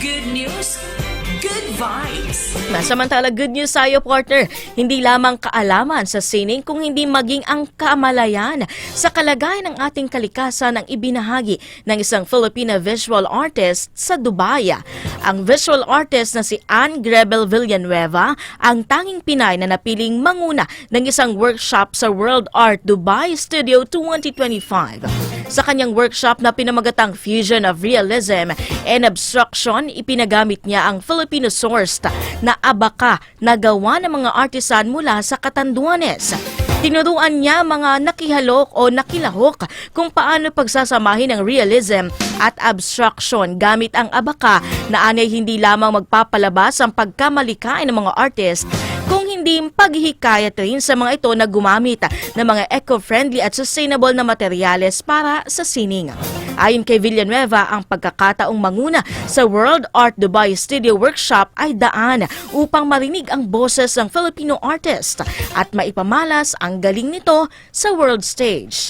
Good news, good vibes. Samantala, good news sa'yo, partner. Hindi lamang kaalaman sa sining kung hindi maging ang kamalayan sa kalagayan ng ating kalikasan ang ibinahagi ng isang Filipina visual artist sa Dubai. Ang visual artist na si Anne Grebel Villanueva ang tanging Pinay na napiling manguna ng isang workshop sa World Art Dubai Studio 2025. Sa kanyang workshop na pinamagatang Fusion of Realism and Abstraction, ipinagamit niya ang Filipino-sourced na abaka na gawa ng mga artisan mula sa Catanduanes. Tinuruan niya mga nakihalok o nakilahok kung paano pagsasamahin ang realism at abstraction gamit ang abaka na anay hindi lamang magpapalabas ang pagkamalikain ng mga artist, kung hindi paghihikayat rin sa mga ito na gumamit ng mga eco-friendly at sustainable na materyales para sa sining. Ayon kay Villanueva, ang pagkakataong manguna sa World Art Dubai Studio Workshop ay daan upang marinig ang boses ng Filipino artist at maipamalas ang galing nito sa world stage.